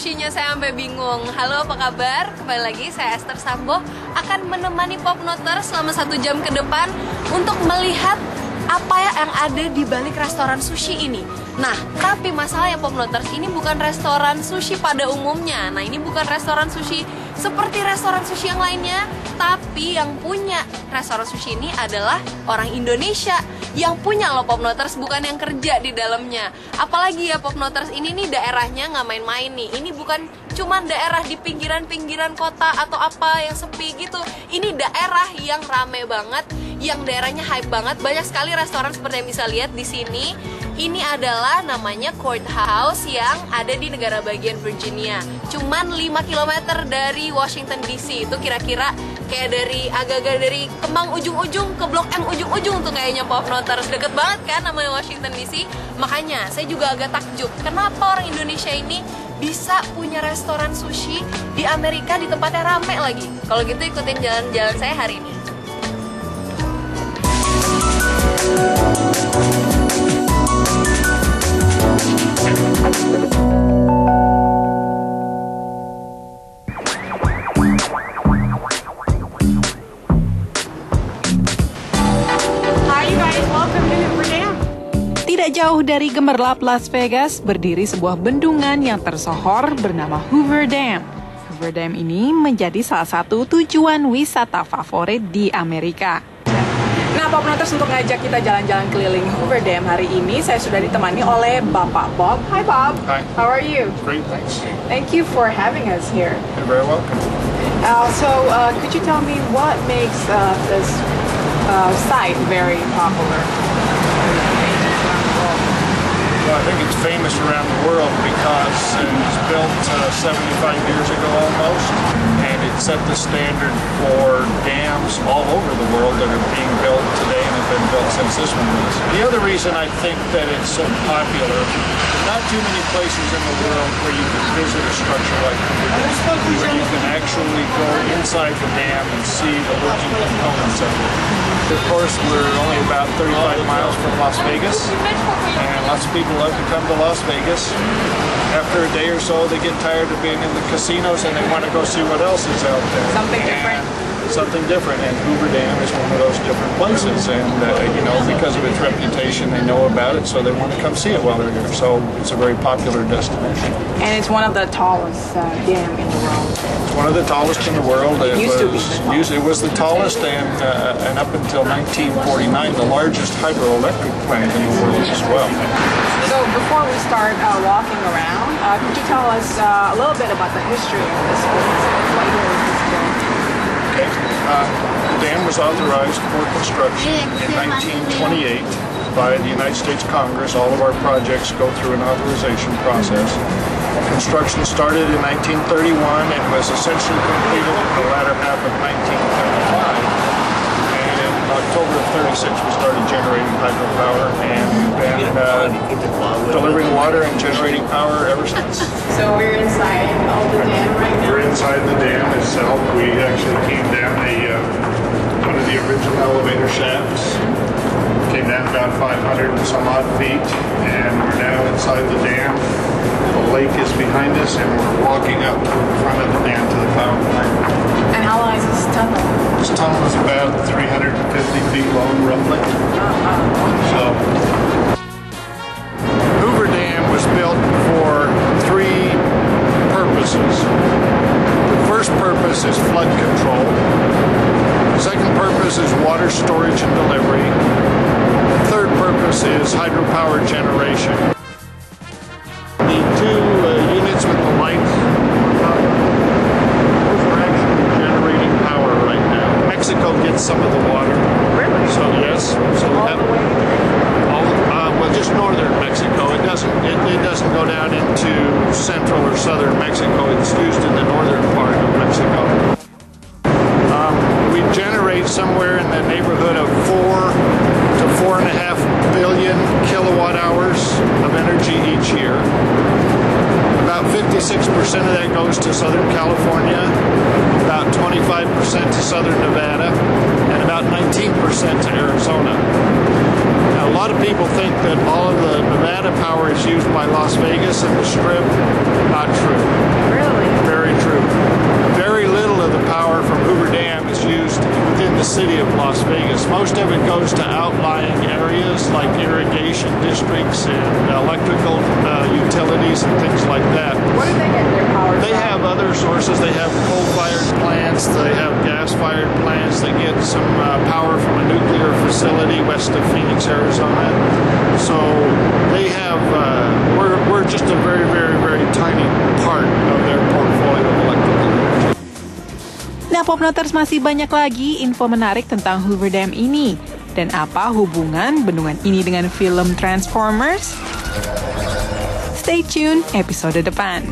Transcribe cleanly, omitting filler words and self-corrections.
sushinya saya sampai bingung. Halo, apa kabar? Kembali lagi, saya Esther Sambo akan menemani Popnoter selama 1 jam ke depan untuk melihat apa yang ada di balik restoran sushi ini. Nah, tapi masalahnya Popnoters, ini bukan restoran sushi pada umumnya. Nah, ini bukan restoran sushi seperti restoran sushi yang lainnya, tapi yang punya restoran sushi ini adalah orang Indonesia yang punya loh Popnoters, bukan yang kerja di dalamnya. Apalagi ya Popnoters, ini nih daerahnya nggak main-main nih. Ini bukan cuman daerah di pinggiran-pinggiran kota atau apa yang sepi gitu. Ini daerah yang rame banget, yang daerahnya hype banget. Banyak sekali restoran seperti yang bisa lihat di sini. Ini adalah namanya Courthouse yang ada di negara bagian Virginia. Cuman 5 km dari Washington DC. Itu kira-kira kayak dari agak-agak dari Kemang ujung-ujung ke Blok M ujung-ujung tuh kayaknya Popnoters. Deket banget kan namanya Washington DC. Makanya saya juga agak takjub, kenapa orang Indonesia ini bisa punya restoran sushi di Amerika di tempatnya rame lagi. Kalau gitu ikutin jalan-jalan saya hari ini. Tidak jauh dari gemerlap Las Vegas, berdiri sebuah bendungan yang tersohor bernama Hoover Dam. Hoover Dam ini menjadi salah satu tujuan wisata favorit di Amerika. Nah, Popnoters, untuk ngajak kita jalan-jalan keliling Hoover Dam hari ini, saya sudah ditemani oleh Bapak Bob. Hi Bob. Hi. How are you? Great, thanks. Thank you for having us here. You're very welcome. Could you tell me what makes this site very popular? Well, I think it's famous around the world because it was built 75 years ago almost, and it set the standard for dams all over the world that are being built today and have been built since this one was. The other reason I think that it's so popular, there's not too many places in the world where you can visit a structure like Hoover Dam, where you can actually go inside the dam and see the working components of it. Of course, we're only about 35 miles from Las Vegas, and lots of people love to come to Las Vegas. After a day or so, they get tired of being in the casinos and they want to go see what else is out there. Something different, and Hoover Dam is one of those different places, and because of its reputation, they know about it, so they want to come see it while they're here. So it's a very popular destination. And it's one of the tallest dam in the world. It's one of the tallest in the world. It was the tallest, and up until 1949, the largest hydroelectric plant in the world as well. So before we start walking around, could you tell us a little bit about the history of this place? What year was this built? Okay. The dam was authorized for construction in 1928 by the United States Congress. All of our projects go through an authorization process. Construction started in 1931 and was essentially completed in the latter half of 1935. And in October of 36 we started generating hydropower, and we've been delivering water and generating power ever since. So we're inside the dam right now? We're inside the dam itself. We actually came down one of the original elevator shafts. Came down about 500 and some odd feet, and we're now inside the dam. The lake is behind us, and we're walking up to the front of the dam to the power plant. And how long is this tunnel? This tunnel is about 350 feet long, roughly. Hoover Dam was built for 3 purposes. The first purpose is flood control. The second purpose is water storage and delivery. The third purpose is hydropower generation. The 2 units with the lights on top, those are actually generating power right now. Mexico gets some of the water. Really? So yes. So we have just northern Mexico. It doesn't go down into central or southern Mexico. It's used in the northern part of Mexico. We generate somewhere in the neighborhood of 4 to 4.5 billion kilowatt hours of energy each year. About 56% of that goes to Southern California, about 25% to Southern Nevada, and about 19% to Arizona. Now, A lot of people think that all of the Nevada power is used by Las Vegas and the Strip. Not true. Really? Very true. Very little of the power from Hoover Dam is used within the city of Las Vegas. Most of it goes to outlying areas like irrigation districts and electrical utilities and things like that. Where do they get their power They have other sources. They have coal-fired plants. They have gas-fired plants. They get some power from a nuclear facility west of Phoenix, Arizona. So they have, we're just a very, very, very tiny part of their portfolio of electrical energy. Nah, Popnoters, masih banyak lagi info menarik tentang Hoover Dam ini. Dan apa hubungan bendungan ini dengan film Transformers? Stay tune episode depan.